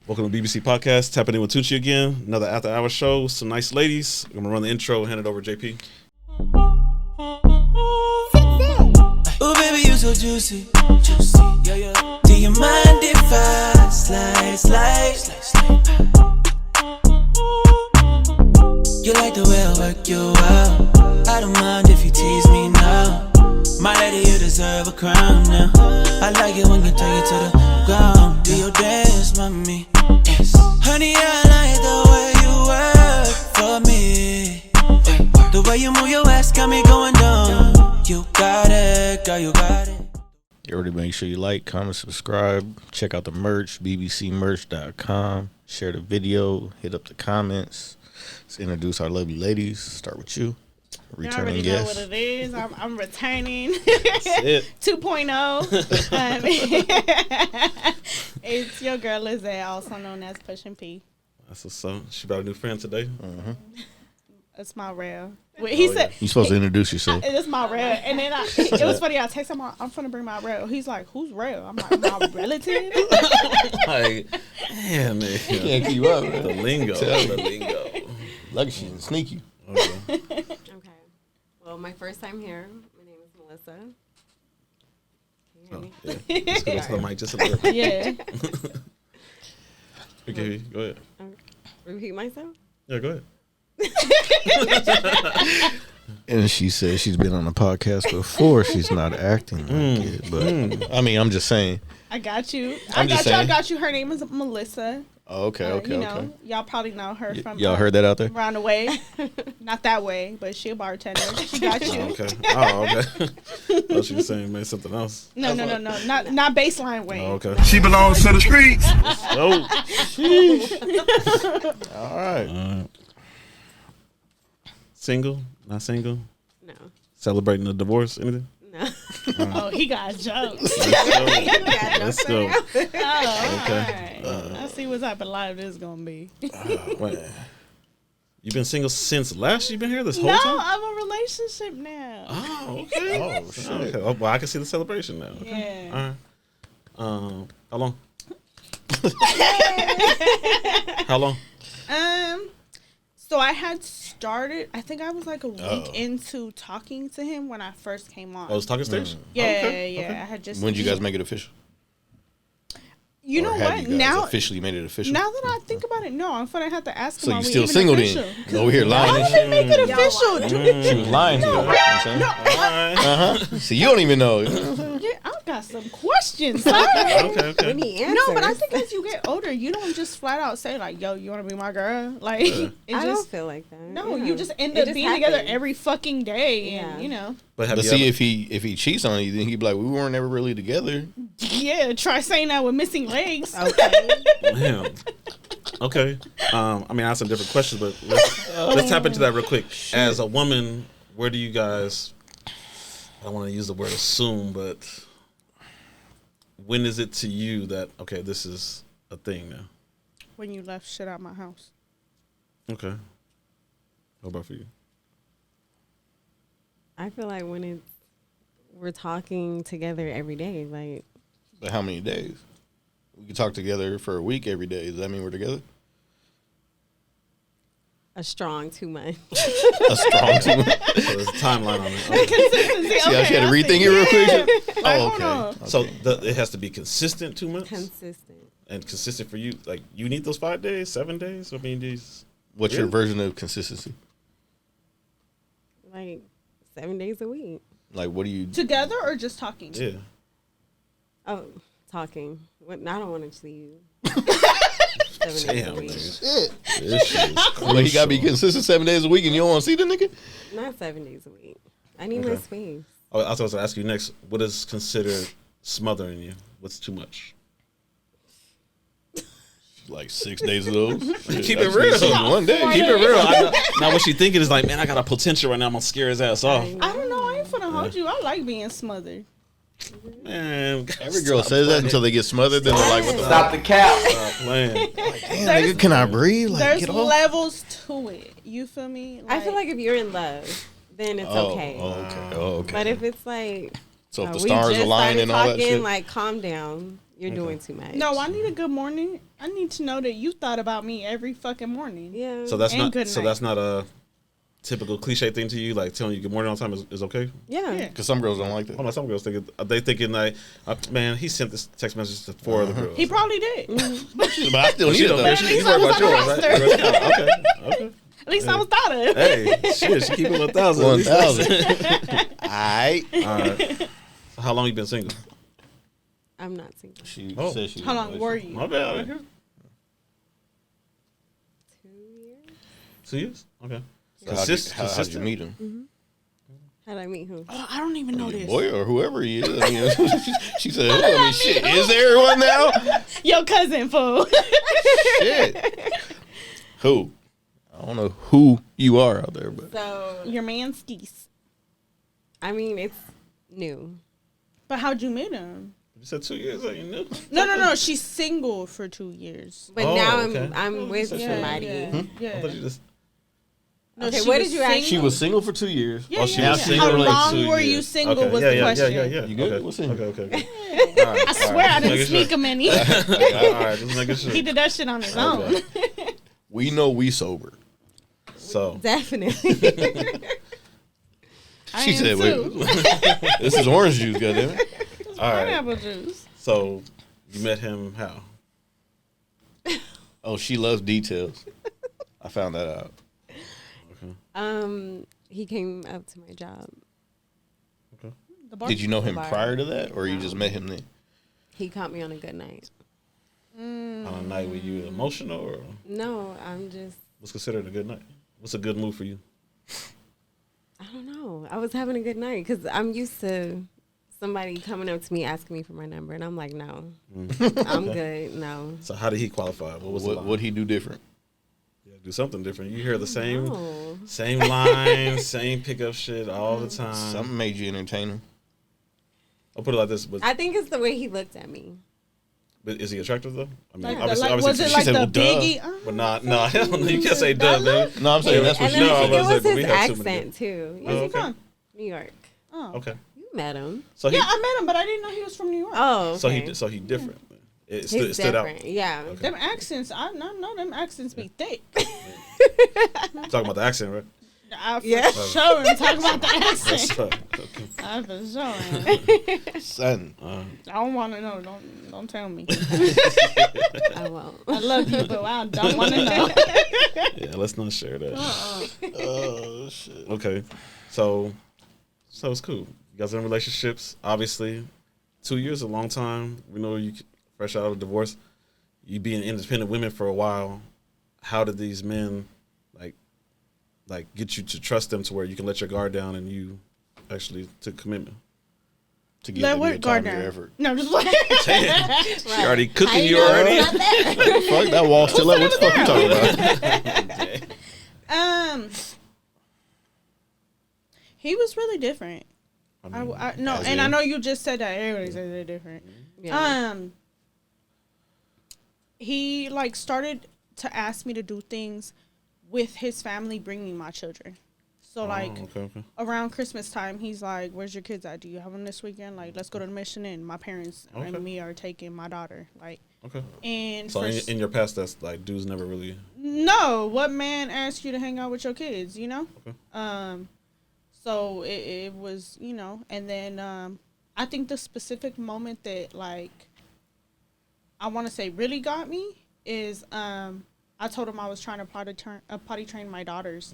Welcome to BBC Podcast. Tapping in with Tucci again. Another after hour show. Some nice ladies. I'm gonna run the intro and hand it over to JP. Oh baby, you so juicy, juicy. Yeah, yeah. Do you mind if I slide? You like the way I work you out. I don't mind if you tease me now. My lady, you deserve a crown now. I like it when you take it to the ground. Do your dance, mommy. Yes. Honey, I like the way you work for me. The way you move your ass got me going down. You got it, girl, you got it. Everybody make sure you like, comment, subscribe. Check out the merch, bbcmerch.com. Share the video, hit up the comments. Let's introduce our lovely ladies. Start with you. Returning you already guest. know what it is. I'm returning. That's it. 2.0. It's your girl Lizette, also known as Pushing P. That's what's up. She brought a new friend today. Mm-hmm. It's my rail. He said, You're supposed to introduce yourself. it's my rail. And then it was funny. I texted him, I'm finna bring my rail. He's like, who's rail? I'm like, my relative. Like, damn, man. Can't keep up, man. The lingo. Lucky she didn't sneak you. Okay. Okay. Well, my first time here. My name is Melissa. Can you hear me? Yeah. Let's go to the mic just a little bit. Yeah. Okay, go ahead. Repeat myself? Yeah, go ahead. And she said she's been on the podcast before. She's not acting like it. But, I mean, I'm just saying. I got you. I'm just saying. I got you. Her name is Melissa. Oh, okay. You know, y'all probably know her from Y'all heard that out there? around the way. Not that way, but she a bartender. She got you. Oh, okay. Oh, okay. Oh, she was saying maybe something else. No. Not baseline way. Oh, okay. She belongs to the streets. Oh, All right. Single? Not single? No. Celebrating a divorce? Anything? No. Oh, he got jokes. Let's go. Oh, Okay. all right. I see what type of life this is gonna be. Wait. You been single since last you've been here this whole No, time? I'm a relationship now. Oh, okay. Oh, shit. Okay. Oh, well, I can see the celebration now. Okay. Yeah. All right. How long? How long? So I had started. I think I was like a week into talking to him when I first came on. Oh, it was talking stage? Yeah, Okay. yeah. Okay. I had just. When did you guys make it official? You know Or have what? you guys Now, officially made it official? now that I think about it, no. I'm gonna have to ask him. So are you we still even single official? then? Over here lying and How shit. did they make it official? She was lying to you. You know what I'm saying? See, you don't even know. Yeah, I got some questions. Sir. Okay. We need answers. No, but I think as you get older, you don't just flat out say like, "Yo, you want to be my girl?" Like, it I don't just feel like that. no. Yeah. You just end It up just being together happens. every fucking day, and Yeah. you know, But have But you see, ever, if he cheats on you, then he'd be like, we weren't ever really together. yeah. Try saying that with missing legs. Okay. Damn. Okay. I mean, I have some different questions, but let's tap into that real quick. As a woman, where do you guys? I don't want to use the word assume, but when is it to you that okay, this is a thing now? When you left shit out my house. Okay. How about for you? I feel like when we're talking together every day, like But how many days? We could talk together for a week every day. Does that mean we're together? a strong 2 months. A strong 2 months. So there's a timeline on it. Okay. Consistency. See how she had to I rethink see. it real quick? Like, Oh, hold okay. on. So it has to be consistent 2 months, Consistent. and consistent for you. Like you need those 5 days, 7 days. I mean, these. What's your Really? version of consistency? Like 7 days a week. Like, what do you... Together or just talking? Yeah. Oh, talking. What? I don't want to see you. 7 days Damn, a week. nigga. This shit is Like, you got to be crucial. consistent 7 days a week and you don't want to see the nigga? Not 7 days a week. I need my Okay. space. Oh, I was going to ask you next. What is considered smothering you? What's too much? Like 6 days of those. Keep it real. One day. Keep it real. Now what she thinking is like, man, I got a potential right now. I'm gonna scare his ass off. I don't know. I ain't finna hold you. I like being smothered. Man, Every girl says that until they get smothered. Then they're like, what the fuck? Stop the cap. Stop playing. Damn, nigga, can I breathe? Like, There's get off. levels to it. You feel me? I feel like if you're in love, then it's okay. Oh, okay. Oh, okay. But if it's like, so if the we stars just align started and all that talking, shit. like, calm down. You're doing too much. No, I need a good morning. I need to know that you thought about me every fucking morning. Yeah. So that's And not. good So night. that's not a typical cliche thing to you. Like telling you good morning all the time is okay. Yeah. Yeah. Because some girls don't like that. Hold on, some girls thinking like, man, he sent this text message to 4 other girls. He probably did. But I still But need she it don't though. care. At She least worried I was about on the yours, right? roster. Okay. At least I was thought of. Hey, shit, she keep it 1,000. 1,000. Alright. All right. So how long you been single? I'm not single. She Oh. said she. How long were you? My bad. 2 years. 2 years. Okay. How did you meet him? How'd I meet who? Oh, I don't even know this. Boy or whoever he is. I mean, she said, I mean, shit, is there one now? Your cousin, fool. Shit. Who? I don't know who you are out there, but So, Your man skis. I mean, it's new. But how'd you meet him? You said 2 years. You knew. No. She's single for 2 years. But Oh, now okay. I'm with Yeah, somebody. Yeah. I thought you just. No, Okay, she what was did you ask? she was single for 2 years. Yeah, Oh, she yeah, was yeah. single How for like long 2 were you years. single Okay, was yeah, the yeah, question. Yeah. You good? Okay. What's in here? Okay. I swear I didn't Making sneak sure. him any. All right, just making sure. He did that shit on his own. Okay. We know we sober. So, Definitely. I She am said, too. wait, this is orange juice, goddammit. all right. Pineapple juice. So, you met him how? Oh, she loves details. I found that out. He came up to my job. The bar- Did you know him Bar. prior to that, or you No. just met him then? He caught me on a good night. On a night where you emotional, or No, I'm just, what's considered a good night? What's a good move for you? I don't know. I was having a good night because I'm used to somebody coming up to me asking me for my number, and I'm like, no, I'm good. No. So, how did he qualify? What was the line? What'd he do different? Yeah, do something different. You hear the same No. same line, same pickup shit all the time. Something made you entertain him. I'll put it like this, but I think it's the way he looked at me. is he attractive though? I mean, Like, obviously, like, was it she like said, the well, duh. biggie? but not no, you can't say duh, baby. No, I'm saying that's what And she then No, I I think it was was like, we his had too many accent too. Where's he okay. from? New York. Oh. Okay, You met him. so Yeah, I met him, but I didn't know he was from New York. Oh, so okay. he different. It He's stood out. different. Yeah. Okay. Them accents, I know them accents be thick. Talking about the accent, right? I for Yeah. sure am talking about the accent. That's okay. I for sure am. son. I don't want to know. Don't tell me. I won't. I love you, but I don't want to know. Yeah, let's not share that. Oh shit. Okay, so it's cool. You guys are in relationships, obviously. 2 years is a long time. We know you fresh out of divorce. You being independent women for a while. How did these men like get you to trust them to where you can let your guard down and you actually took commitment? To give Let them what your time, guard your down? effort. No, just like She already cooking I you know, already. it's not that. Fuck that wall still up. What the fuck you talking about? he was really different. I no, as and I in? know you just said that everybody says they're different. Yeah. He like started to ask me to do things with his family, bringing my children. So like okay. around Christmas time, he's like, "Where's your kids at? Do you have them this weekend? Like, let's go to the mission." And my parents Okay. and me are taking my daughter. Like, Okay. and So for in your past, that's like dudes never really. no, what man asked you to hang out with your kids? You know. Okay. So it was, you know, and then I think the specific moment that like I want to say really got me is I told him I was trying to potty train my daughters,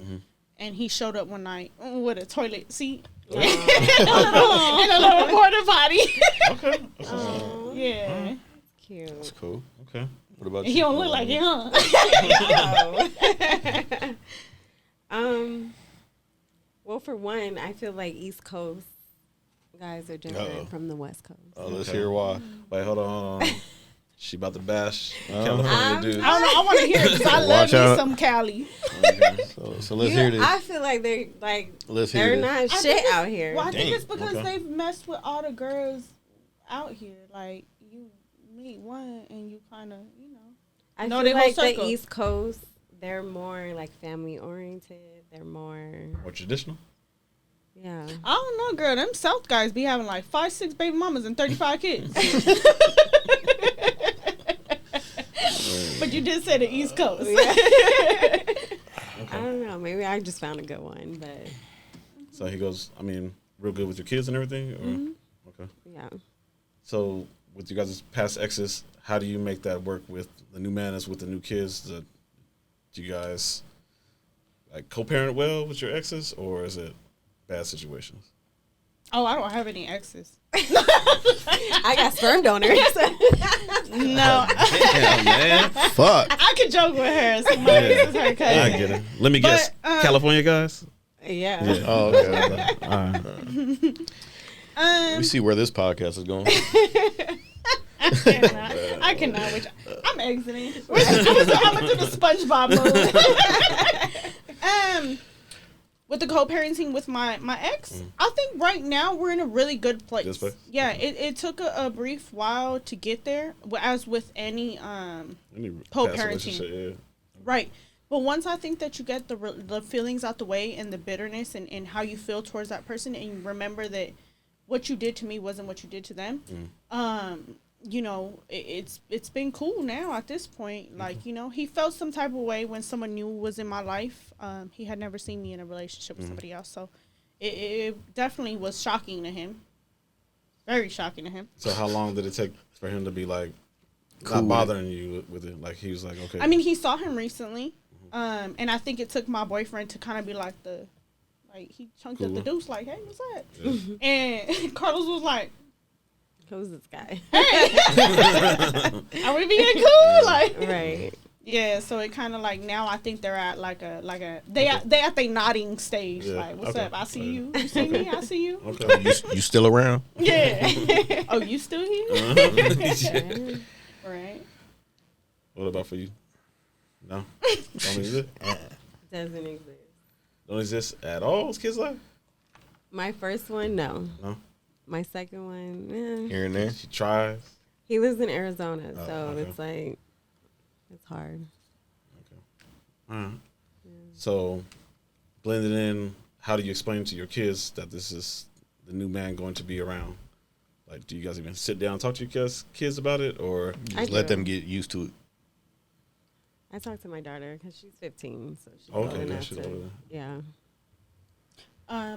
and he showed up one night with a toilet seat and a little porta potty. Okay. Yeah, Cute. That's cool. Okay. What about he you? don't look like it, huh? Well, for one, I feel like East Coast guys are different Uh-oh. from the West Coast. Oh, let's Okay. hear why. Wait, hold on. She about to bash California dudes. I don't know. I want to hear it because I love Watch me out. some Cali. So let's hear this. I feel like they're like Let's hear they're this. not I shit think it's- out here. Well, I think Damn, it's because okay. they've messed with all the girls out here. Like, you meet one and you kind of, you know. I No, feel they whole like the circle. East Coast, they're more like family oriented. They're more, More traditional. yeah. I don't know, girl. Them South guys be having like 5, 6 baby mamas and 35 kids. But you did say the East Coast. Yeah. I don't know. Maybe I just found a good one, but So he goes, I mean, real good with your kids and everything? Or? Okay. yeah. So with you guys' past exes, how do you make that work with the new man that's with the new kids? Do you guys like co-parent well with your exes, or is it bad situations? Oh, I don't have any exes. I got sperm donors. No. Damn, man. Fuck. I could joke with her. Somebody Yeah. is her cousin. I get it. Let me guess. California guys? Yeah. Oh, okay. All right. We see where this podcast is going. I cannot. I'm exiting. I'm into the SpongeBob mode. With the co-parenting with my ex, I think right now we're in a really good place. This place? Yeah, it took a brief while to get there, as with any Any past co-parenting. relationship, yeah. Right. But once I think that you get the feelings out the way and the bitterness and how you feel towards that person, and you remember that what you did to me wasn't what you did to them, you know, it's been cool now at this point. Like, you know, he felt some type of way when someone new was in my life. He had never seen me in a relationship with somebody else. So it definitely was shocking to him. Very shocking to him. So how long did it take for him to be like Cool. not bothering you with it? Like he was like, okay. I mean, he saw him recently. And I think it took my boyfriend to kind of be like he chunked up the deuce like, hey, what's up? Yeah. And Carlos was like, Who's this guy? are we being cool? Like, Right. yeah. So it kind of like now I think they're at they at the nodding stage. Yeah, Like, what's okay. up? I see you. You see me? I see you. Okay. You still around? Yeah. Oh, you still here? Yeah. Right. What about for you? No? Don't exist? Doesn't exist. Don't exist at all? It's kids' life? My first one, no. No? My second one, Here and there. She tries? he lives in Arizona, Oh, so okay. it's like, it's hard. All right. So, blended in, how do you explain to your kids that this is the new man going to be around? Like, do you guys even sit down and talk to your kids about it, or Just I let do. them get used to it. I talk to my daughter because she's 15, so she's okay, old yeah, enough she's to, older than- yeah.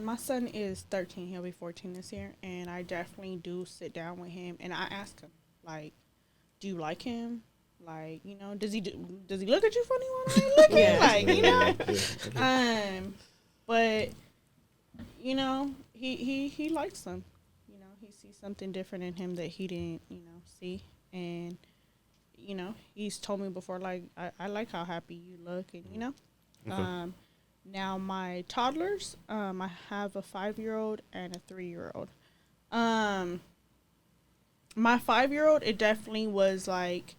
My son is 13. He'll be 14 this year, and I definitely do sit down with him and I ask him, like, do you like him? Like, you know, does he look at you funny when I ain't looking? Yeah. Like, you know. Yeah, okay. But you know, he likes them. You know, he sees something different in him that he didn't, you know, see. And you know, he's told me before, like, I like how happy you look, and you know. Okay. Now my toddlers, I have a 5-year-old and a 3-year-old. My 5-year-old, it definitely was like,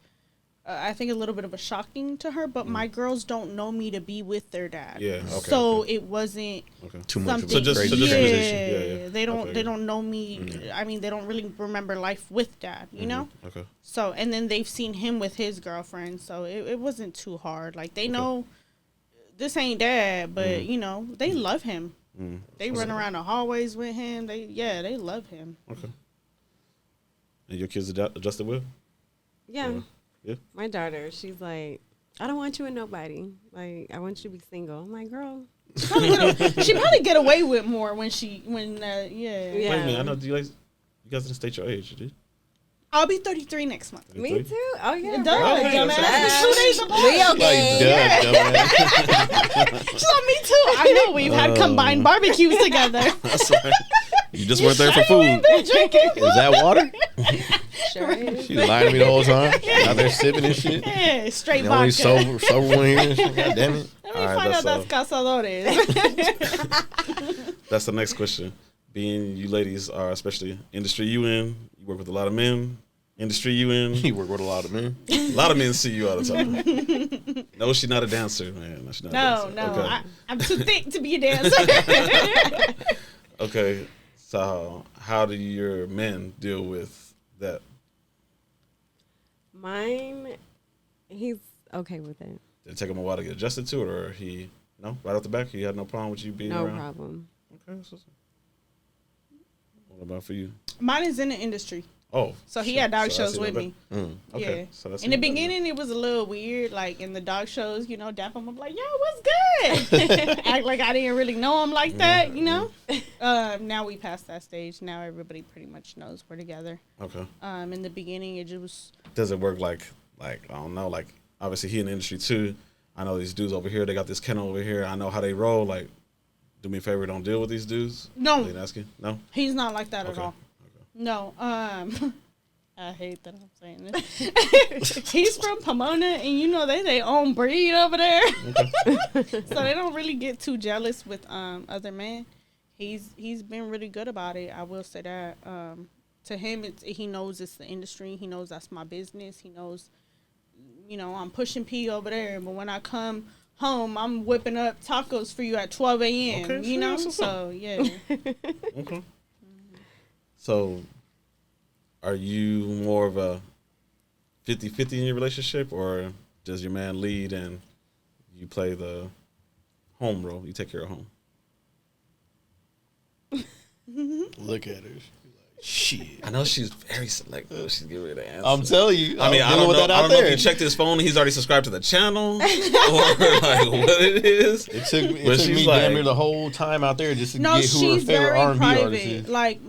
I think a little bit of a shocking to her, but my girls don't know me to be with their dad. Yeah, okay. So okay. it wasn't Okay. Too much of something. a just crazy transition. Yeah, Yeah. they don't. Okay. They don't know me. I mean, they don't really remember life with dad. You know. Okay. So and then they've seen him with his girlfriend. So it wasn't too hard. Like they know this ain't dad, but you know they love him. They run around the hallways with him. They love him. Okay. And your kids adjusted well? Yeah. Yeah. My daughter, she's like, I don't want you with nobody. Like, I want you to be single. I'm like, girl. She probably get away with more when yeah. Yeah. Wait a minute. I know. You guys didn't state your age, did you? I'll be 33 next month. Me too. Oh, yeah. It does, right. dumbass. That's- It's 2 days apart. Leo game. She's like, me too. I know we've had combined barbecues together. That's right. You just weren't there for food. Drinking. Is that water? Sure is. She lying to me the whole time. Out there sipping and shit. Yeah, straight The only vodka. sober one here. and shit. God damn it. Let me All right, find out that's, that's cazadores. That's the next question. Being you ladies are, especially industry you in, you work with a lot of men. Industry you in, You work with a lot of men. a lot of men see you all the time. No, she's not a dancer, man. No, she's not a No, dancer. no, Okay. I'm too thick to be a dancer. Okay. So how do your men deal with that? Mine, he's okay with it. Did it take him a while to get adjusted to it, or right off the back, he had no problem with you being No around? problem. Okay. What about for you? Mine is in the industry. Oh, So he shit. had dog So shows that's with even me. Mm. Okay, Yeah. so that's In the even better. beginning, it was a little weird. Like in the dog shows, you know, dap him up like, yo, what's good? Act like I didn't really know him like that, you know. Now we passed that stage. Now everybody pretty much knows we're together. Okay. In the beginning, it just was. Does it work like I don't know, like obviously he in the industry too. I know these dudes over here, they got this kennel over here. I know how they roll. Like, do me a favor, don't deal with these dudes. No. They asking? No? He's not like that at Okay. all. No. I hate that I'm saying this. He's from Pomona, and you know they own breed over there, so they don't really get too jealous with other men. He's been really good about it. I will say that. To him, he knows it's the industry. He knows that's my business. He knows, you know, I'm pushing P over there. But when I come home, I'm whipping up tacos for you at 12 a.m. Okay, you know, that's what's so yeah. Okay. So, are you more of a 50-50 in your relationship, or does your man lead and you play the home role? You take care of home. Look at her. Shit. I know she's very selective. She's giving me the answer. I'm telling you. I mean, I don't know. That I out don't know if there. you checked his phone and he's already subscribed to the channel, or like what it is. It took But me she's damn like- near the whole time out there just to No, get who her she's favorite very R&B artist private. is. Like,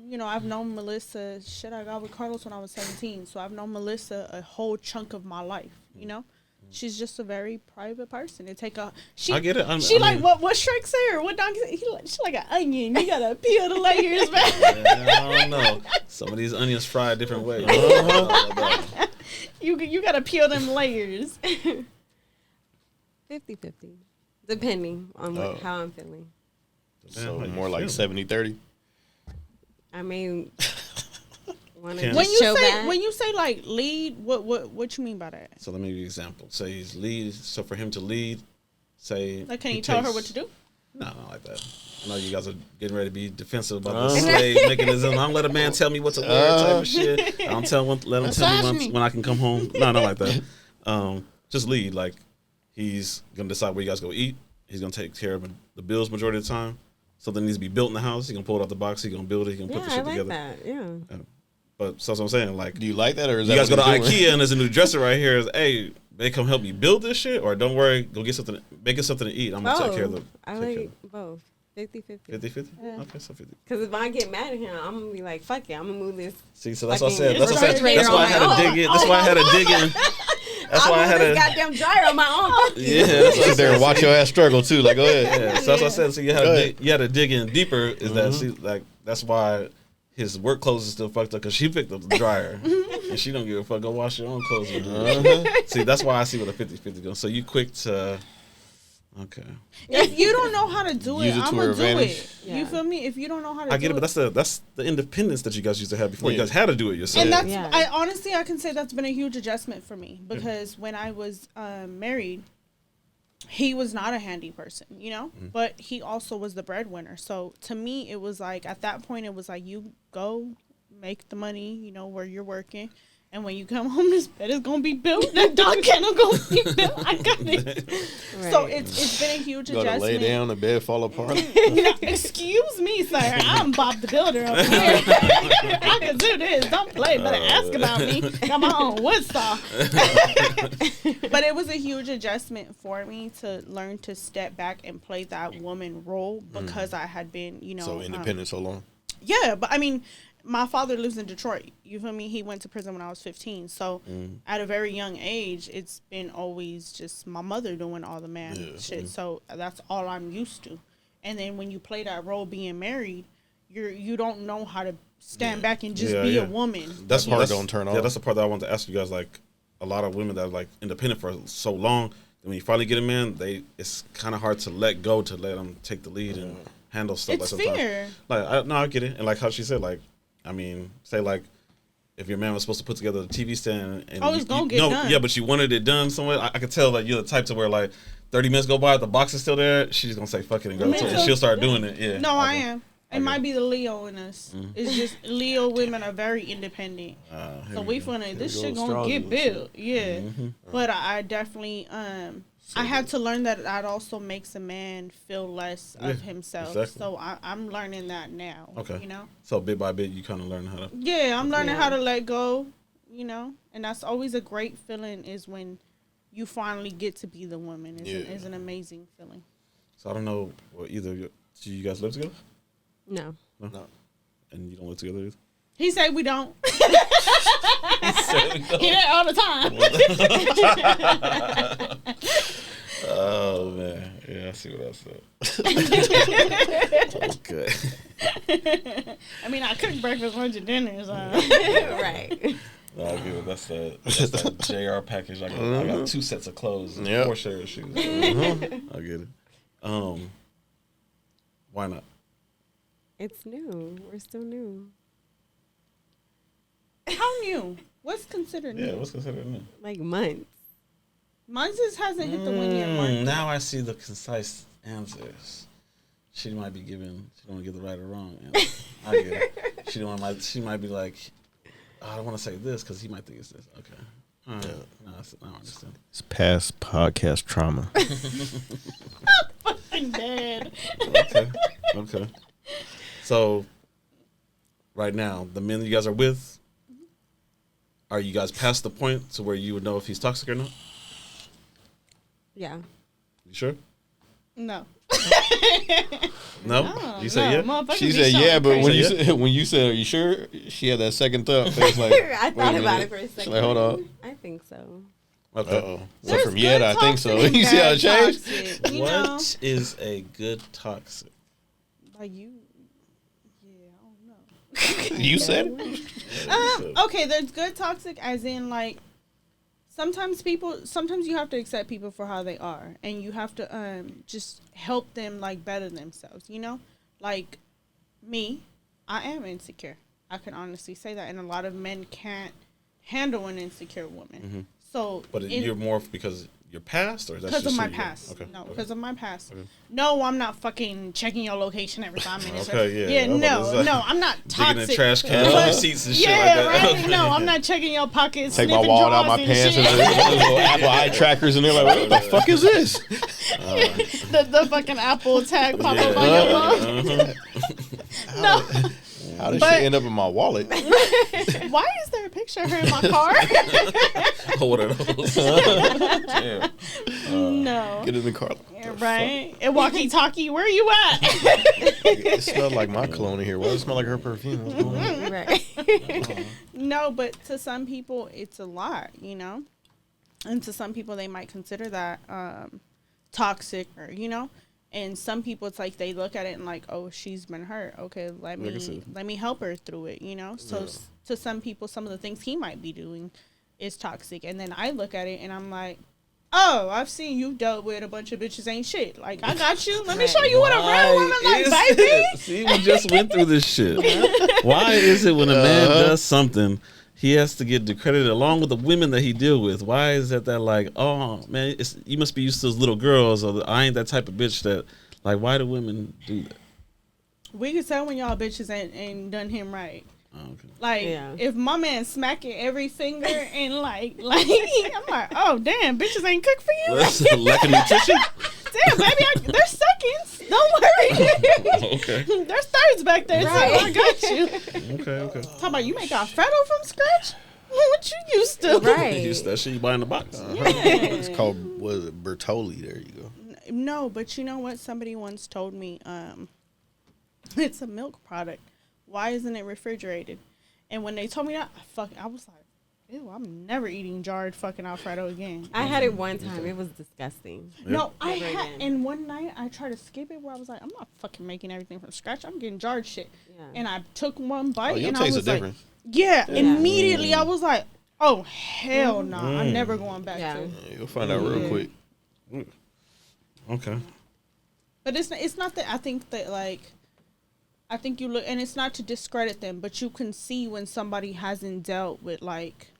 you know, I've known Melissa. Shit, I got with Carlos when I was 17. So I've known Melissa a whole chunk of my life. You know, she's just a very private person. It take a. She, I get it. I like mean- what Shrek say or what Donkey say. She's like an onion. You gotta peel the layers, man. I don't know. Some of these onions fried different ways. Uh-huh. You gotta peel them layers. 50-50. Depending on Oh. how I'm feeling. So Damn, how more you like feel? 70-30. I mean, want to Can't- When you chill say back. when you say like lead, what you mean by that? So let me give you an example. Say he's lead. So for him to lead, say Like, can he you tell her takes- what to do? No, not like that. I know you guys are getting ready to be defensive about Uh-huh. this slave mechanism. I don't let a man tell me what to wear type of shit. I don't let him tell me when I can come home. No, not like that. Just lead. Like, he's going to decide where you guys go eat. He's going to take care of the bills majority of the time. Something needs to be built in the house. He's going to pull it out the box. He's going to build it. He's going to Yeah, put the I shit like together. that. Yeah. But so that's what I'm saying. Like, Do you like that, or is you that guys go what to he's doing? IKEA and there's a new dresser right here. Is, hey, they come help you build this shit, or don't worry, go get something, make us something to eat. I'm gonna take care of the. I take care like both. 50-50. 50-50? Okay, so 50. Because if I get mad at him, I'm gonna be like, "Fuck it, I'm gonna move this." See, so that's what I Fucking said. That's what I said. refrigerator That's why I had on to my dig in. That's why I had to dig in. That's why I I'll had move this to. goddamn dryer on my own. Yeah, that's what I Sit there and said. watch your ass struggle too. Like, go ahead. Yeah, so that's what I said. So you had Go to ahead. dig, you had to dig in deeper. Is that see, like that's why his work clothes is still fucked up because she picked up the dryer and she don't give a fuck. Go wash your own clothes. See, that's why I see what a 50-50 goes. So you quick to. Okay, If you don't know how to do it, Use it to I'm her gonna do advantage. it. Yeah. You feel me? If you don't know how to I do get it, but that's the independence that you guys used to have before. You Yeah. guys had to do it yourself. and that's Yeah. I honestly I can say that's been a huge adjustment for me because when I was married, he was not a handy person, you know, but he also was the breadwinner. So to me, it was like at that point, it was like you go make the money, you know, where you're working. And when you come home, this bed is gonna be built. The dog kennel gonna be built. I got it. So Right. it's been a huge Go to adjustment. lay down, the bed fall apart. No, excuse me, sir. I'm Bob the Builder up here. I can do this. Don't play, better ask about me. Got my own Woodstock. But it was a huge adjustment for me to learn to step back and play that woman role because I had been, you know. So independent so long. Yeah, but I mean, my father lives in Detroit. You feel me? He went to prison when I was 15. So at a very young age, it's been always just my mother doing all the man shit. So that's all I'm used to. And then when you play that role being married, you don't know how to stand back and just be a woman. That's Part that's, don't turn Yeah, off. that's the part that I wanted to ask you guys. Like a lot of women that are like independent for so long, and when you finally get a man, it's kind of hard to let go to let them take the lead and handle stuff. It's like sometimes. fear. Like I get it, and like how she said, like I mean, say like. If your man was supposed to put together a TV stand, and Oh, it's gonna get done. Yeah, but you wanted it done somewhere. I could tell that you're the type to where like 30 minutes go by, the box is still there. She's gonna say fuck it and go, Me and too. she'll start doing it. Yeah. No, I am. It might be the Leo in us. It's just Leo women are very independent. So we finna this shit gonna get built. Yeah. But I definitely I had to learn that also makes a man feel less of himself. Exactly. So I'm learning that now. Okay. You know? So bit by bit, you kind of learn how to. Yeah, I'm learning how to let go, you know? And that's always a great feeling is when you finally get to be the woman. It's an amazing feeling. So I don't know, do you guys live together? No. No. And you don't live together either? He said we don't. He that all the time. Oh man, yeah, I see what I said. Okay. I mean, I cook breakfast, lunch, and dinner. So. Right. No, I get it. That's that JR package. I got 2 sets of clothes and 4 share of shoes. I get it. Why not? It's new. We're still new. How new? What's considered new? Yeah, what's considered new? Like months. Mine just hasn't hit the 1 year mark. Now I see the concise answers. She might be giving. She don't want to give the right or wrong answer. I get it. She might be like, oh, I don't want to say this because he might think it's this. Okay. All right. No, I don't understand. It's past podcast trauma. I'm dead. Okay. So, right now, the men you guys are with, are you guys past the point to where you would know if he's toxic or not? Yeah. You sure? No. No? You said yeah? Motherfuckers She be said so yeah, but crazy. when you said are you sure, she had that second thought. Face like, I thought wait a about minute. it for a second. She's like, hold on. I think so. Okay. Uh-oh. So There's from yeah to I good think so. toxic and You see how bad it changed? toxic, you know? What is a good toxic? Like you. Yeah, I don't know. You said it? Okay, there's good toxic as in like sometimes you have to accept people for how they are and you have to just help them like better themselves, you know? Like me, I am insecure. I can honestly say that, and a lot of men can't handle an insecure woman. So But you're more because your past, or that's because just of my who you are? past. Okay. No, because of my past. Okay. No, I'm not fucking checking your location every 5 minutes. Okay, yeah. Yeah, no, I'm not toxic. Digging in trash cans, But- receipts and shit yeah, like that. right. Okay. No, I'm not checking your pockets. Take my sniffing wallet out drawers my and pants and shit. there's little Apple eye trackers and they're like, what the fuck is this? the fucking Apple tag pop up on your phone. No. How did But- she end up in my wallet? Why is there a picture of her in my car? Oh, what are those? Damn. No. Get in the car. Yeah, right? And walkie-talkie, where you at? It smelled like my cologne in here. Why does it smell like her perfume? What's going on? Right. No, but to some people, it's a lot, you know? And to some people, they might consider that toxic or, you know? And some people, it's like they look at it and like, oh, she's been hurt. Okay, let me help her through it, you know? So to some people, some of the things he might be doing is toxic. And then I look at it and I'm like, oh, I've seen you dealt with a bunch of bitches ain't shit. Like, I got you. Let me show you what a real woman like, baby. See, we just went through this shit. Why is it when a man does something, he has to get discredited along with the women that he deal with? Why is that like, oh, man, you must be used to those little girls, or I ain't that type of bitch that, like, why do women do that? We can tell when y'all bitches ain't done him right. Oh, okay. Like, Yeah. if my man smacking every finger and like, I'm like, oh, damn, bitches ain't cook for you? That's a lack of nutrition? Damn, baby, there's seconds. Don't worry. Okay. There's thirds back there, Right. too. I got you. Okay. Talking about you make Alfredo from scratch? What you used to? Right. Use that shit you buy in the box. It's called, what is it, Bertolli. There you go. No, but you know what? Somebody once told me it's a milk product. Why isn't it refrigerated? And when they told me that, I was like, ew, I'm never eating jarred fucking Alfredo again. I had it one time. It was disgusting. No, I Never had, again. and one night I tried to skip it where I was like, I'm not fucking making everything from scratch. I'm getting jarred shit. Yeah. And I took one bite Oh, you'll and I taste was the like, difference. yeah, immediately I was like, oh, hell no. Mm. I'm never going back Yeah. to it. You'll find out real quick. Okay. But it's not that I think that, like, I think you look, and it's not to discredit them, but you can see when somebody hasn't dealt with, like,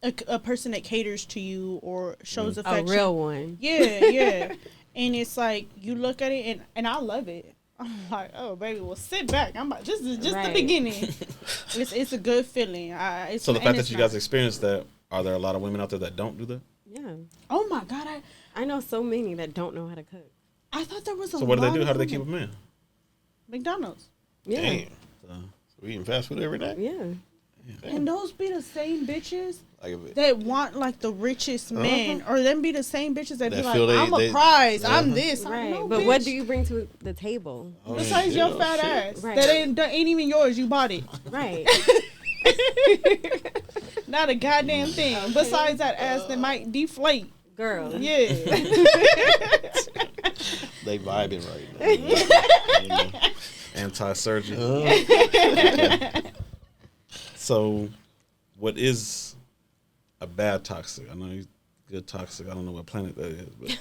a person that caters to you or shows A affection. real one. Yeah. And it's like, you look at it, and I love it. I'm like, oh baby, well sit back. I'm like, this is just the Right. beginning. It's a good feeling. It's, So the and fact it's that you not- guys experienced that, are there a lot of women out there that don't do that? Yeah. Oh my god, I know so many that don't know how to cook. I thought there was a So what do they lot do? of How do they keep women. them in? McDonald's. Yeah. Damn. So, So we eating fast food every night? Yeah. And those be the same bitches Like if it, that want like the richest men, or them be the same bitches that be That like, feel they- I'm a they- prize, I'm this, Right. I'm no But bitch. what do you bring to the table? oh, Besides yeah, your fat shit. ass, Right. that ain't even yours. You bought it. Right. Not a goddamn thing. Besides that ass that might deflate. Girl. Yeah. They vibing right now. anti-surgery. So, what is a bad toxic? I know you good toxic. I don't know what planet that is, but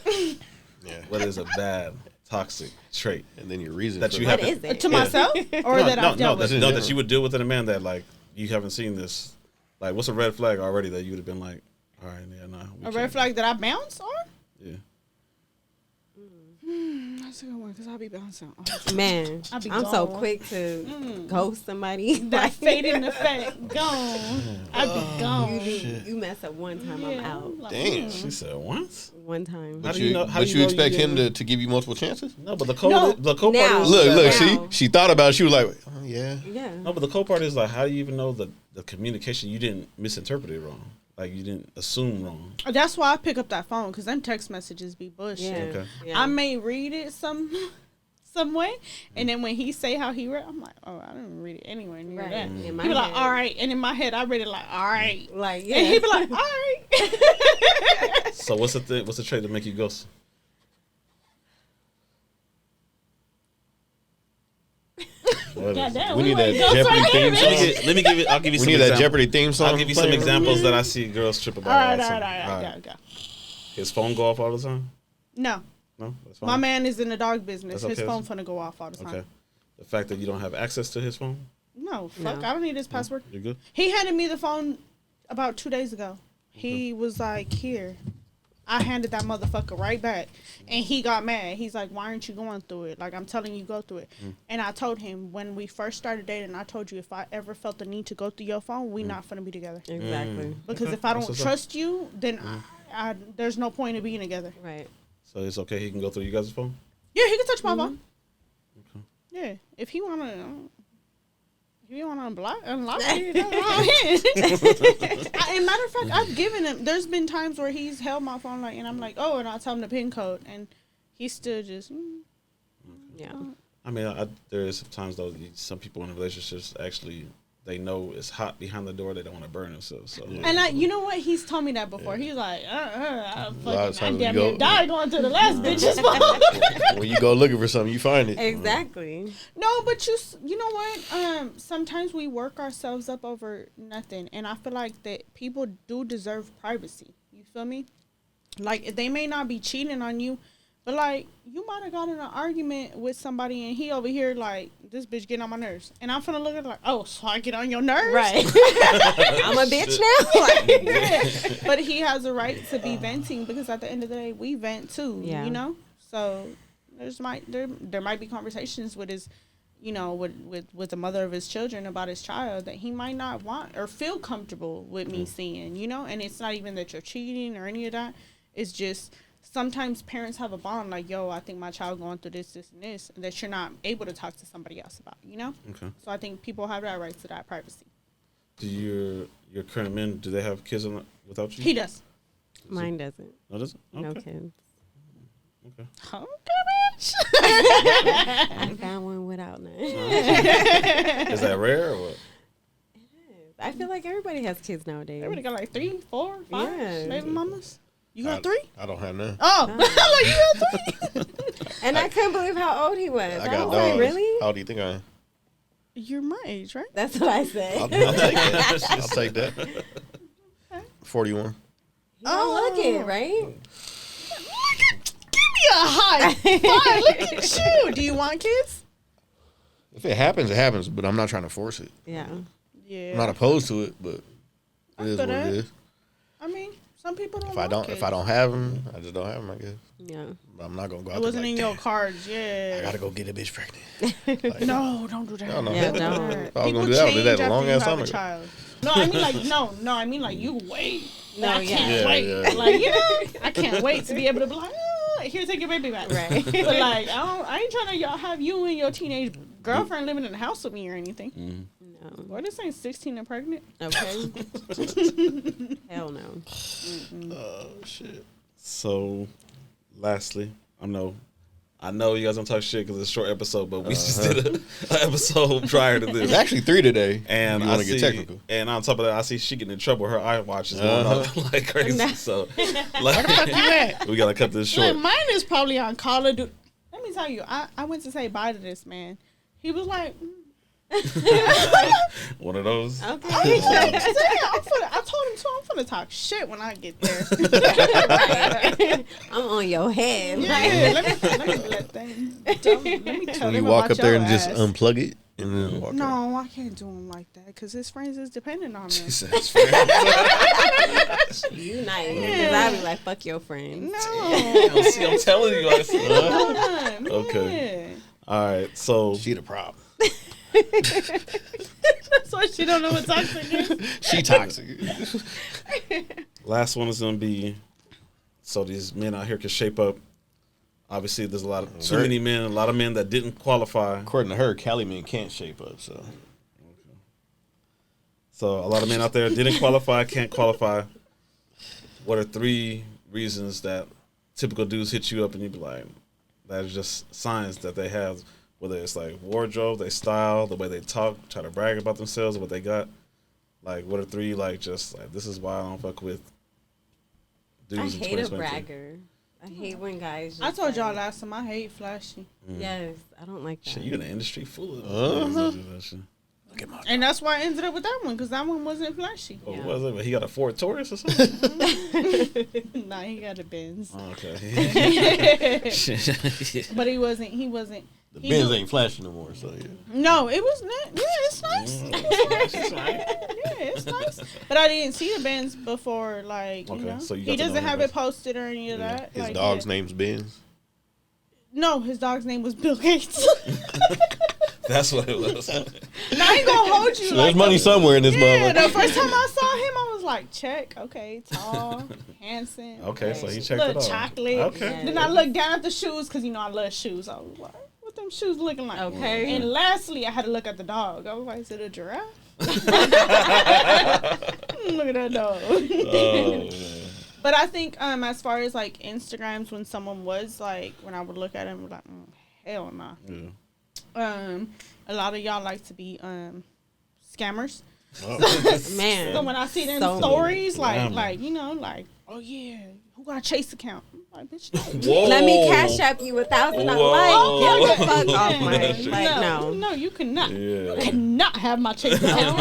Yeah. what is a bad toxic trait And then your reason that for you What haven't is it? To myself, or that I've dealt with. no, that you would deal with in a man that like you haven't seen this. Like, what's a red flag already that you would have been like, all right, yeah, nah. we A red can't. flag that I bounce on? Yeah. That's a good one because I'll be bouncing. Man, I be I'm so gone. quick to ghost somebody. That fading effect gone. I be gone. You mess up one time, I'm Yeah, out. like, Damn. She said once. One time. How But do you know? How but do you know expect him didn't- to give you multiple chances? No, but the cold, No. the cold Now. part is Look, Wow. she thought about it. She was like, oh, yeah. Yeah. No, but the cold part is like, how do you even know the communication? You didn't misinterpret it wrong. Like you didn't assume wrong. That's why I pick up that phone because them text messages be bullshit. Yeah. Okay. Yeah. I may read it some way, and then when he say how he read, I'm like, oh, I didn't read it anywhere near Right. that. In my He be like, head. all right, and in my head, I read it like, all right, Like, yeah. and he be like, all right. So what's the thing? What's the trait to make you ghost? Goddamn, We need that went ghost Jeopardy right there, theme bitch. song. Let me give you. I'll give you We some. need that examples. Jeopardy theme song. I'll give you some playing. examples that I see girls trip about. All right, the all time. right. Go. His phone go off all the time. No, No, that's fine. my man is in the dog business. That's His okay. phone finna go off all the time. Okay. The fact that you don't have access to his phone, No, fuck, No. I don't need his password. you're good. He handed me the phone about 2 days ago. He was like, here. I handed that motherfucker right back. And he got mad. He's like, why aren't you going through it? Like, I'm telling you, go through it. And I told him, when we first started dating, I told you, if I ever felt the need to go through your phone, we not finna be together. Exactly. Because Okay. if I That's don't what's up. trust you, then I there's no point in being together. Right. So it's okay. He can go through you guys' phone. Yeah, he can touch my phone. Okay. Yeah, if he wanna unlock it, that's all his. And matter of fact, I've given him. There's been times where he's held my phone like, and I'm like, oh, and I'll tell him the pin code, and he's still just. Yeah. I mean, there is sometimes though. Some people in relationships actually they know it's hot behind the door. They don't want to burn themselves. So And you know what? He's told me that before. He's like, I lot of fucking, I times damn you near go- died going to the last bitch's phone. When you go looking for something, you find it. Exactly. No, but you know what? Sometimes we work ourselves up over nothing, and I feel like that people do deserve privacy. You feel me? Like they may not be cheating on you, but like you might have got in an argument with somebody, and he over here like this bitch getting on my nerves, and I'm finna look at it like, oh, so I get on your nerves, Right. I'm a bitch now. Like, Yeah. But he has a right to be venting because at the end of the day, we vent too. Yeah. You know, so there might be conversations with his, you know, with the mother of his children about his child that he might not want or feel comfortable with me seeing. You know, and it's not even that you're cheating or any of that. It's just sometimes parents have a bond like, yo, I think my child going through this, and this that you're not able to talk to somebody else about. You know. okay. So I think people have that right to that privacy. Do your current men, do they have kids without you? He does. mine doesn't. No, does it? No Okay. kids. Okay. Okay, bitch. I found one without none. Is that rare or what? I feel like everybody has kids nowadays. Everybody got like 3, 4, 5 Yeah. baby mamas. You got 3? I don't have none. Oh, like you got 3. And I couldn't believe how old he was. I I got was like, dogs. really? How old do you think I am? You're my age, right? That's what I said. I'll take that. I'll take that. 41. Oh, look it, right? Give me a high five. Look at you. Do you want kids? If it happens, it happens, but I'm not trying to force it. Yeah. Yeah. I'm not opposed to it, but it is feel what it that. is. I mean, Some people don't. If I don't have them, I just don't have them. I guess. Yeah. But I'm not gonna go out. It wasn't there in like, your cards, yeah. I gotta go get a bitch pregnant. Like, No, don't do that. No, no. Yeah, don't. If I was gonna do that, I would do that a long ass time ago. Child. No, I mean like no, I mean like you wait. No, I yeah. can't wait. Yeah. Like I can't wait to be able to be like, here, take your baby back. Right. But like I ain't trying to y'all have you and your teenage girlfriend living in the house with me or anything. No. What this ain't 16 and pregnant? Okay. Hell no. Oh shit. So, lastly, I know you guys don't talk shit because it's a short episode, but we just did an episode prior to this. There's actually 3 today. And you I want to see, get technical. and on top of that, I see she getting in trouble. Her iWatch is going off like crazy. So, like, we gotta cut this short. Look, mine is probably on Call of Duty. Let me tell you, I went to say bye to this man. He was like, One of those. Okay. I told him too, I'm finna talk shit when I get there. I'm on your head. Yeah, let me let them. Let me tell When you them walk about up there your and just ass. unplug it and then walk out. No, I can't do him like that because his friends is dependent on him. Jesus. You nice. Because I'll be like, fuck your friends. No. See, I'm telling you. I said, Man. Okay. All right. So, She the problem. That's why she don't know what toxic is. She toxic. last one is gonna be. So these men out here can shape up. Obviously, there's a lot of too many men. A lot of men that didn't qualify. According to her, Cali men can't shape up. So a lot of men out there didn't qualify, can't qualify. What are 3 reasons that typical dudes hit you up and you be like, that is just signs that they have, whether it's like wardrobe, their style, the way they talk, try to brag about themselves, what they got. Like, what are 3 like just like this is why I don't fuck with dudes I in hate a 2023. bragger. I hate when guys just I told y'all like, last time I hate flashy. Yes, I don't like that. Shit, you in the industry full of that shit. Look at my. And that's why I ended up with that one because that one wasn't flashy. Oh, Yeah. what was it? He got a Ford Taurus or something? Nah, he got a Benz. Oh, okay. Shit. But he wasn't. The he Benz knew- ain't flashing no more. So yeah. No, it was not. Yeah, it's nice. Yeah, it's nice. But I didn't see the Benz before, like, Okay, you know. so you got He to know doesn't him have best. it posted or any of that. His like, dog's yeah. name's Benz. No, his dog's name was Bill Gates. That's what it was. Now I ain't gonna hold you. So like there's money somewhere in this Yeah, the motherfucker. first time I saw him, I was like, check. Okay, tall, handsome. Okay, so he checked it Little out. chocolate. Okay. Then I looked down at the shoes because, you know, I love shoes. I was like, what them shoes looking like? Okay. And lastly, I had to look at the dog. I was like, is it a giraffe? Look at that dog. Oh, man. But I think as far as like Instagrams, when someone was like, when I would look at him, like, hell nah. Yeah. A lot of y'all like to be scammers. Man. So when I see them So stories, many. like you know, like, oh yeah, who got a Chase account? I'm like, bitch, no. Whoa. Let me cash app you 1,000. I'm Whoa. like, get the fuck off my. Yeah. Like, no. No, you cannot. Yeah. You cannot have my Chase account.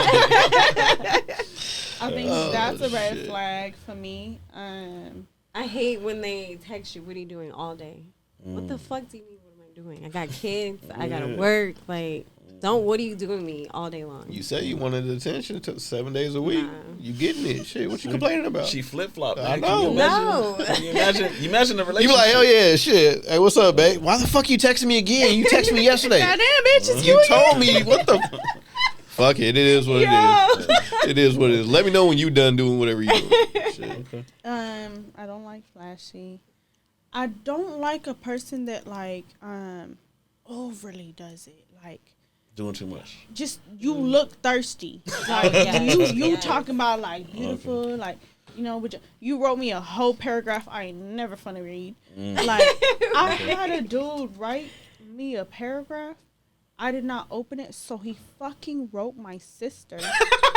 I think that's a red flag for me. I hate when they text you, what are you doing all day? What the fuck do you mean, what am I doing? I got kids. I got to work. Like, what are you doing with me all day long? You say you wanted attention. It took 7 days a week. Nah. You getting it? Shit, what you complaining about? She flip flopped. I know. No. You imagine the You relationship. be like, oh yeah, shit. Hey, what's up, babe? Why the fuck you texting me again? You texted me yesterday. Goddamn, bitch, it's You you told me what the. Fuck it. It is what it is. It is what it is. Let me know when you done doing whatever you doing. Shit. I don't like flashy. I don't like a person that like overly does it. Like Doing too much. just you look thirsty. Like you talking about like beautiful, like you know, you wrote me a whole paragraph I ain't never finna read. Like I had a dude write me a paragraph. I did not open it, so he fucking wrote my sister.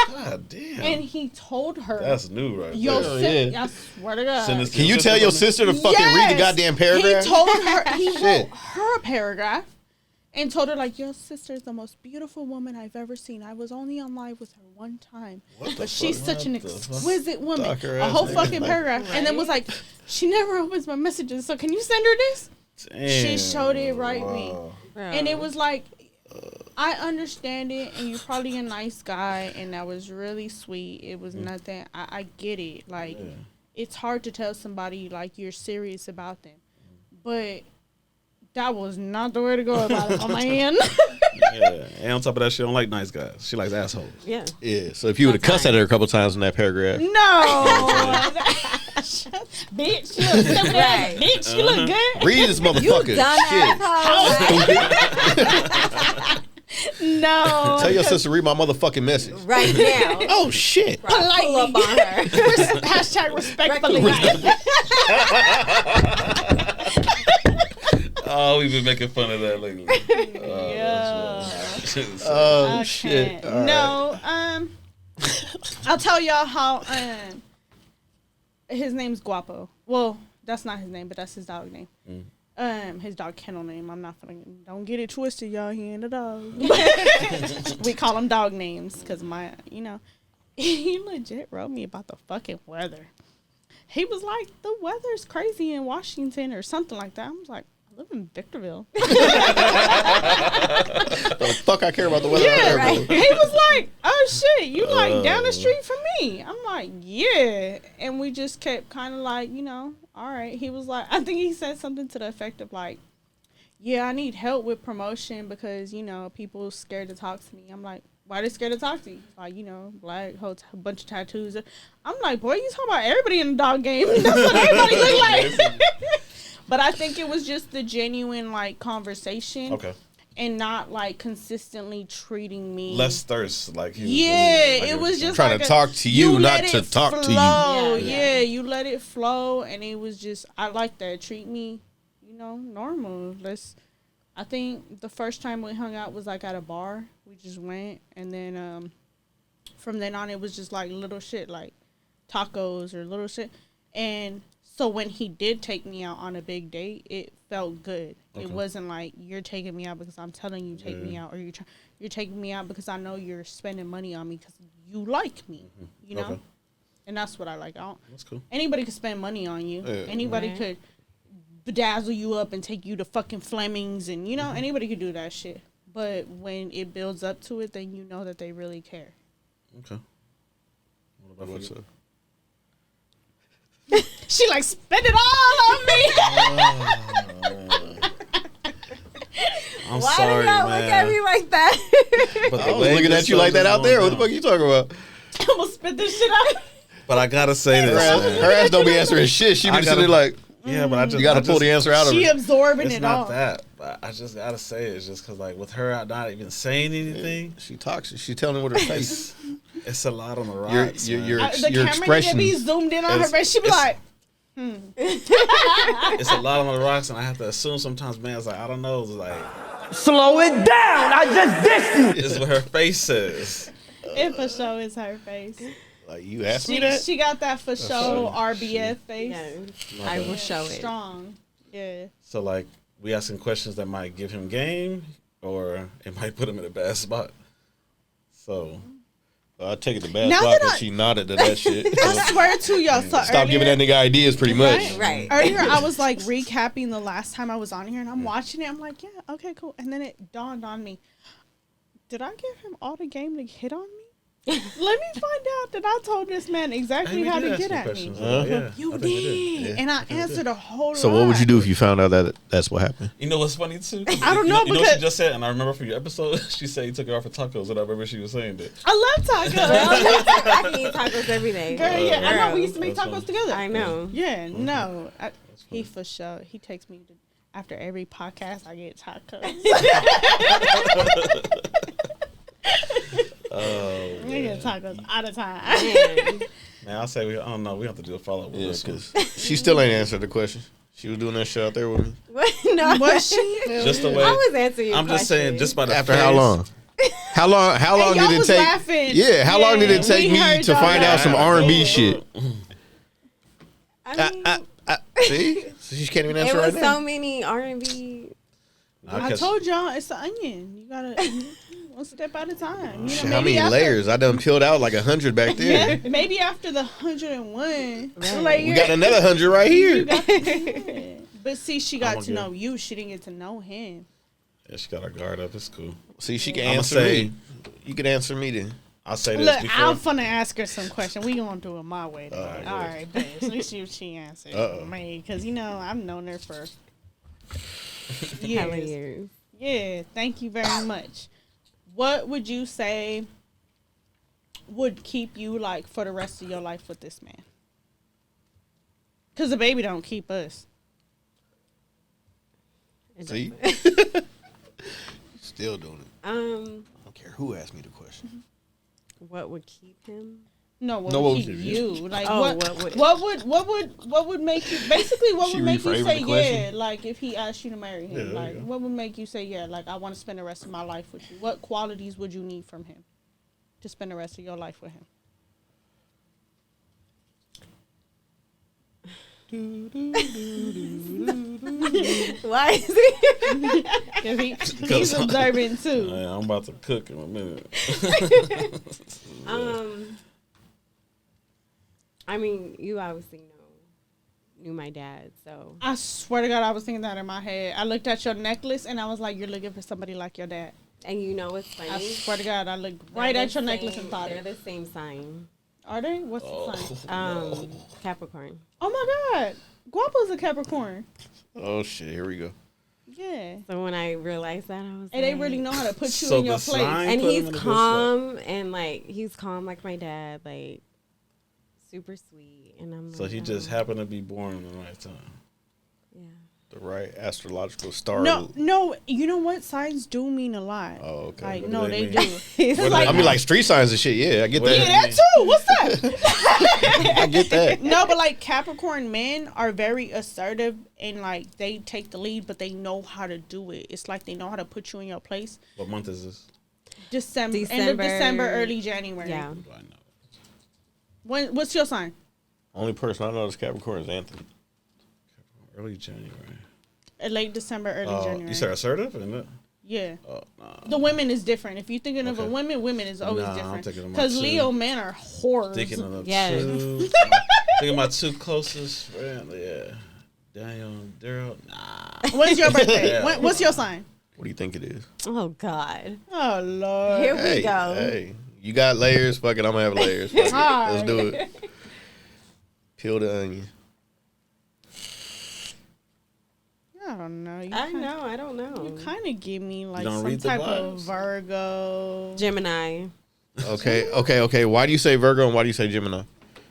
God damn. And he told her, That's new right yo, there. yeah. I swear to God. Send this to Can you tell your sister to fucking read the goddamn paragraph? He told her, he Shit. wrote her a paragraph and told her, like, your sister is the most beautiful woman I've ever seen. I was only on live with her one time. But she's such an exquisite woman. Stalk her A ass whole nigga. fucking paragraph. And then was like, she never opens my messages, so can you send her this? She showed it right me. And it was like, I understand it, and you're probably a nice guy, and that was really sweet. It was nothing. I get it. Like, it's hard to tell somebody like you're serious about them. But that was not the way to go about it on my end. Yeah, and on top of that, she don't like nice guys. She likes assholes. Yeah. Yeah. So if you would have cussed at her a couple times in that paragraph, No. Bitch, you look stupid ass. Bitch, you look good. read this motherfucker. No. Tell your sister to read my motherfucking message. Right now. Oh shit. Politely. Pull up on her. Hashtag respectfully. Oh, we've been making fun of that lately. Yeah. Oh Okay. shit. All No, I'll tell y'all how his name's Guapo. Well, that's not his name, but that's his dog name. His dog kennel name. I'm not don't get it twisted, y'all. He ain't a dog. We call him dog names because he legit wrote me about the fucking weather. He was like, the weather's crazy in Washington or something like that. I was like, I live in Victorville. The fuck I care about the weather. Yeah, right. he was like, oh shit, you like down the street from me. I'm like, yeah. And we just kept kind of like, all right. He was like, I think he said something to the effect of like, yeah, I need help with promotion because, people scared to talk to me. I'm like, why they scared to talk to you? Like, black, whole bunch of tattoos. I'm like, boy, you talking about everybody in the dog game. That's what everybody look like. But I think it was just the genuine, like, conversation. Okay. And not, like, consistently treating me. Less thirst. Like, it was just trying like to talk to you, not to talk to you. Yeah, you let it flow. And it was just, I like that. Treat me, normal. I think the first time we hung out was, like, at a bar. We just went. And then from then on, it was just, like, little shit, like tacos or little shit. And so when he did take me out on a big date, it felt good. Okay. It wasn't like you're taking me out because I'm telling you take me out, or you're taking me out because I know you're spending money on me because you like me, Okay. And that's what I like. That's cool. Anybody could spend money on you. Yeah. Anybody could bedazzle you up and take you to fucking Fleming's, and anybody could do that shit. But when it builds up to it, then you know that they really care. Okay. What about what's up? She like spent it all on me. I'm Why sorry, do y'all man. look at me like that? But I was looking at you like that out there. What the fuck are you talking about? I'm gonna spit this shit out. But I gotta say this, man. Her ass don't be answering shit. She be sitting there like, yeah, but you gotta pull the answer out of her. She absorbing it's it not all. that. But I just gotta say it. It's just because, like, with her not even saying anything, she talks. She telling him with her face. It's a lot on the rocks. Your the camera expression. need to be zoomed in on her face. She be like, It's a lot on the rocks, and I have to assume sometimes, man, it's like, I don't know, it's like, slow it down. I just dissed you. it's what her face says. it for sure is her face. Like, you asked me that? She got that for show RBF face. Yeah, I will show it. Strong. Yeah. So, like, we asking questions that might give him game, or it might put him in a bad spot. So I take it to bad Now spot that because I- she nodded to that shit. I swear to y'all. So Stop giving that nigga ideas pretty much. Right. Earlier, I was like recapping the last time I was on here, and I'm watching it. I'm like, yeah, okay, cool. And then it dawned on me: did I give him all the game to hit on me? Let me find out that I told this man exactly how to get at me. Yeah, You I think did, and I answered a whole lot. So what would you do if you found out that that's what happened? You know what's funny too? I don't know, You know what because- she just said, and I remember from your episode, she said you took her out for tacos, and I remember she was saying that. I love tacos. I can eat tacos every day. Girl, yeah, I know. We used to make That's tacos fine. together. I know. Yeah, no. He for sure. He takes me to, after every podcast, I get tacos. Oh, We get tacos all the time. Man. man, I say I don't know. We have to do a follow up with Yeah, this one. because she still ain't answered the question. She was doing that shit out there with me. What? No. Was she? Just the way. I was answering your I'm just saying, just by the After face, how long? How long Hey, y'all did it was take? laughing. Yeah, how long did it Yeah, take we me heard to y'all find out some laugh. R&B shit? I mean, See? So she can't even it answer was right now. so many R&B. I told y'all it's the onion. You gotta one step at a time. You know, How many after- layers? I done peeled out like 100 back there. Yeah, maybe after the 101 Right. layer. We got another 100 right here. you got yeah. But see, she got I'ma to know you. She didn't get to know him. Yeah, she got her guard up. It's cool. See, she can I'ma answer say- me. You can answer me then. I'll say this Look, before. I'm finna ask her some question. We gonna do it my way. All right, right, bet. Let me see if she answers for me, because I've known her for Hella years. years. Yeah, thank you very much. What would you say would keep you like for the rest of your life with this man? Because the baby don't keep us. See? Still doing it. I don't care who asked me the question. What would keep him? No, what No, would what would keep you- you? Like Oh, what would make you basically what She would make you rephrased say the question? yeah? Like if he asked you to marry him, Yeah, there like you go. what would make you say yeah? Like I want to spend the rest of my life with you. What qualities would you need from him to spend the rest of your life with him? Why is he? He's observant too. Yeah, I'm about to cook in a minute. I mean, you obviously knew my dad, so I swear to God, I was thinking that in my head. I looked at your necklace and I was like, "You're looking for somebody like your dad." and you know what's funny? I swear to God, I looked They're right the at your same- necklace and thought they're it. the same sign. Are they? What's the sign? Capricorn. Oh my God, Guapo's a Capricorn. Oh, shit. Here we go. Yeah. So when I realized that, I was And they like, really know how to put you So in your the place. sign- and put him he's in a good calm and like he's calm like my dad, like super sweet. And I'm So like, he just oh, happened to be born in the right time. yeah. The right astrological star. No, you know what? Signs do mean a lot. Oh, okay. Like, What no, do they they do. mean? It's What do like, I mean, like street signs and shit. Yeah, I get What that. do yeah, that too. What's that? I get that. No, but like Capricorn men are very assertive and like they take the lead, but they know how to do it. It's like they know how to put you in your place. What month is this? End of December, early January. Yeah. What do I know? What's your sign? Only person I know is Capricorn is Anthony. Early January. Late December, early January. You said assertive? Isn't it? Yeah. Oh, nah. The women is different. If you're thinking of a Okay. women is always Nah, I'm different. thinking of my Because two. Leo men are whores. Thinking of the Yes. two. Thinking of my two closest friends. Yeah. Daniel and Daryl. Nah. When's your birthday? Yeah. What's your sign? What do you think it is? Oh God. Oh Lord. Here Hey, we go. hey, you got layers. Fuck it, I'm gonna have layers. Fuck it. Let's do it. Peel the onion. I don't know. I don't know. You kind of give me like don't some read the type of vibes? Virgo. Gemini. Okay. Why do you say Virgo and why do you say Gemini?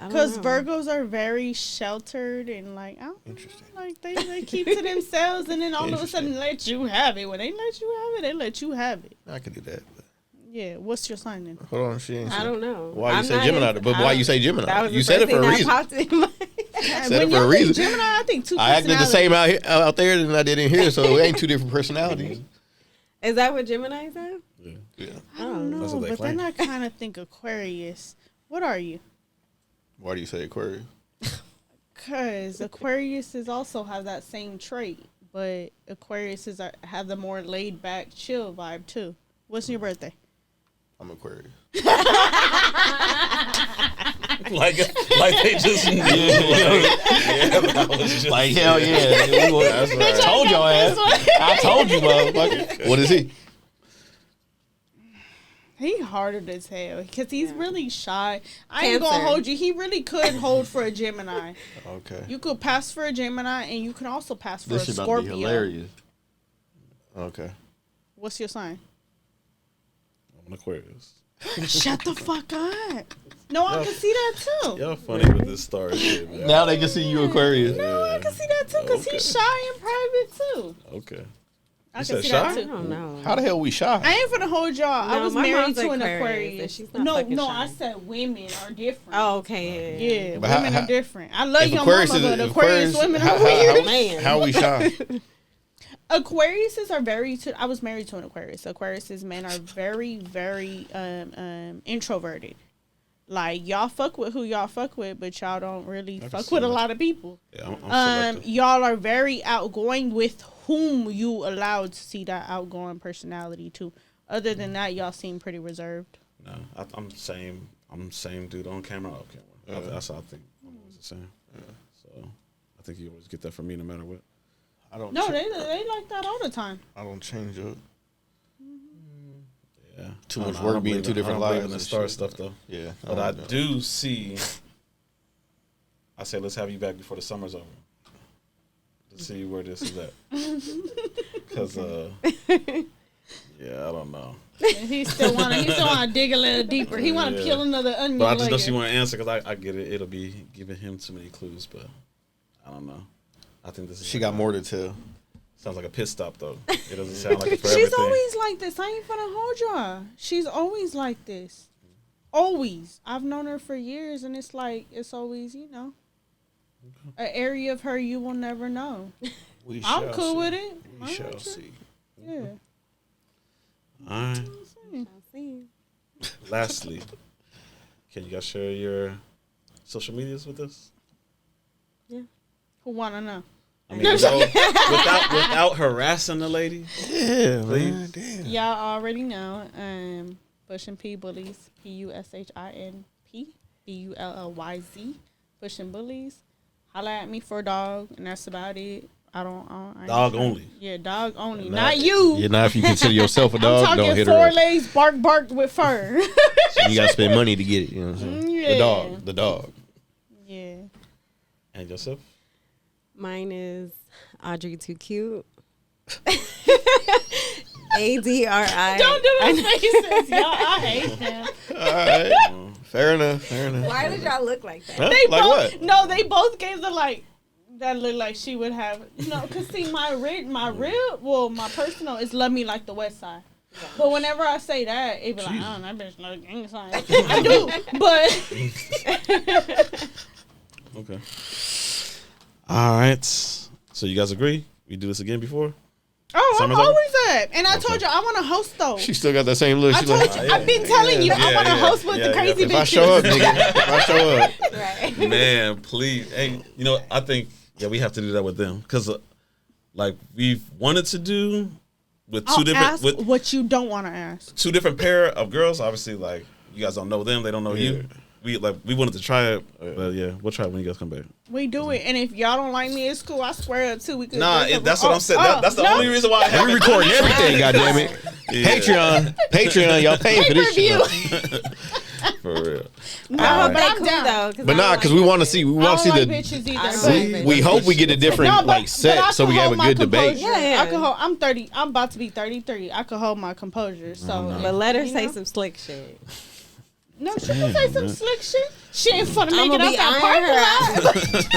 I don't Because know. Virgos are very sheltered and like I don't Interesting. know, like they keep to themselves and then all of a Interesting. sudden let you have it. When they let you have it, they let you have it. I could do that. But Yeah. What's your sign then? hold on, she ain't. I don't know. Why you I'm say not Gemini? in- But I why don't- you say That Gemini? was You the said it first for a thing reason. that popped in my Said When it for y'all a think reason. Gemini, I think two I acted the same out there than I did in here, so it ain't two different personalities. Is that what Gemini said? Yeah. I don't know, That's what they but then claim. I kind of think Aquarius. What are you? Why do you say Aquarius? Because Aquariuses also have that same trait, but Aquariuses have the more laid back, chill vibe too. What's your birthday? I'm Aquarius. like they just knew. That was just, Like hell yeah. That's right. I told your ass. I told you, motherfucker. What is he? He harder as hell because he's really shy. I ain't gonna Cancer. hold you. He really could hold for a Gemini. Okay. You could pass for a Gemini, and you can also pass for This a shit about to be Scorpio. hilarious. Okay. What's your sign? I'm an Aquarius. Shut the fuck up. No, I can see that too. Y'all funny with this star shit, man. Now they can see you Aquarius. No, I can see that too because he's shy in private too. Okay. I You can said see shy? that I too. don't know. How the hell we shy? I ain't gonna hold y'all. I No, was my married mom's to an Aquarius, Aquarius. and she's not No, fucking I shy. said women are different. Oh, okay. Yeah, But women how- are different. I love If your Aquarius mama, is but if Aquarius women how, are weird. Man. how we shy? Aquariuses are I was married to an Aquarius. Aquariuses men are very, very introverted. Like y'all fuck with who y'all fuck with, but y'all don't really can fuck see with a that. lot of people. Yeah, I'm selective. Y'all are very outgoing with whom you allowed to see that outgoing personality too. Other than that, y'all seem pretty reserved. No, I'm same. I'm same dude on camera, off camera. That's how I think. I'm always the same. So I think you always get that from me, no matter what. I don't. No, they like that all the time. I don't change up. Yeah. Too much I work don't being believe two in- different I don't believe lives. in the and star shit. stuff though. Yeah, But I don't know. do see. I say let's have you back before the summer's over. To see where this is at. Because yeah, I don't know. He still wanna dig a little deeper. He wanna Yeah. peel another onion. But I just know layer. she want to answer because I get it. It'll be giving him too many clues, but I don't know. I think this is. She like got more to tell. Sounds like a pit stop though. It doesn't sound like a for She's everything. always like this. I ain't gonna hold y'all. She's always like this. Always. I've known her for years, and it's like it's always, an area of her you will never know. We I'm shall cool see. with it. We I'm shall not sure. see. Yeah. All right. I'll see. Lastly, can you guys share your social medias with us? Who wanna know? I mean, without harassing the lady. Yeah, Please. man. Damn. Y'all already know. Pushing P Bullies. PUSHINP BULLYZ. Pushing Bullies. Holla at me for a dog, and that's about it. I ain't Dog trying- only. Yeah, dog only. Not- Not you. Yeah, now if you consider yourself a I'm dog, don't talking hit her. 4 up. legs, bark with fur. You gotta spend money to get it. You know what I'm saying? Yeah. The dog. Yeah. And yourself? Mine is Audrey Too Cute. ADRI. Don't do those faces, y'all. I hate them. All right. Fair enough. Why did y'all look like that? Huh? They Like both, what? No, they both gave the like. That look like she would have. Cause see, my personal is love me like the West Side. But whenever I say that, it be like, oh, that bitch no gang sign. I do, but Okay. All right. So you guys agree? We do this again before? oh, I'm Summer's over? always up. And I told you I want to host though. She still got that same look. I She told like, you, I've been telling you, I want to host with the crazy if bitches. I show up, nigga. If I show up. Right. Man, please. Hey, I think we have to do that with them because, like, we've wanted to do with I'll ask with what you don't want to ask. two different pair of girls. Obviously, like you guys don't know them, they don't know you. We wanted to try it, but yeah, we'll try it when you guys come back. We do it, and if y'all don't like me, it's cool. I swear up too. We could. That's what I'm saying. That's the only reason why I We haven't. recording everything, goddammit. Yeah. Patreon, y'all paying for this shit. Pay-per-view. For real. No, I but hope I'm cool down. though. But nah, because we want to see. We I want don't to like see bitches I either. don't but- like bitches. We hope we get a different No, but I set, so we can have a hold my good debate. composure. Yeah. I can hold. I'm 30. I'm about to be 33. I can hold my composure. So, But let her you say know? some slick shit. No, she can say some slick shit. She ain't finna make I'ma it out be that eyeing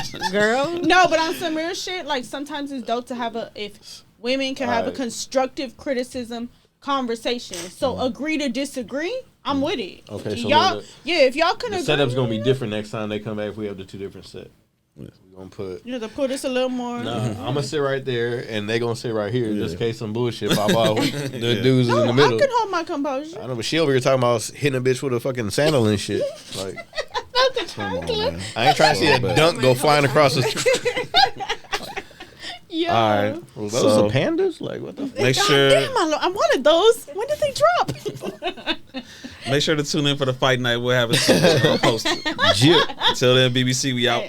parking lot. Girl. No, but on some real shit, like sometimes it's dope to have if women can have a Alright. constructive criticism conversation. So agree to disagree. I'm with it. Okay, so y'all, look, if y'all can The agree, setup's gonna be different next time they come back if we have the two different sets. We're gonna put. You know, to put this a little more. I'm gonna sit right there, and they gonna sit right here, just in case some bullshit pop out. The Yeah. dudes is No, in the I middle. can hold my composure. I know, but she over here talking about hitting a bitch with a fucking sandal and shit. Like, Not the chocolate. I ain't trying to see a dunk go flying across the street. Yo. All right. Well, those So- are pandas? Like, what the fuck? Make God sure damn, I wanted those. When did they drop? make sure to tune in for the fight night. We'll have it posted. Jip. Until then, BBC, we out.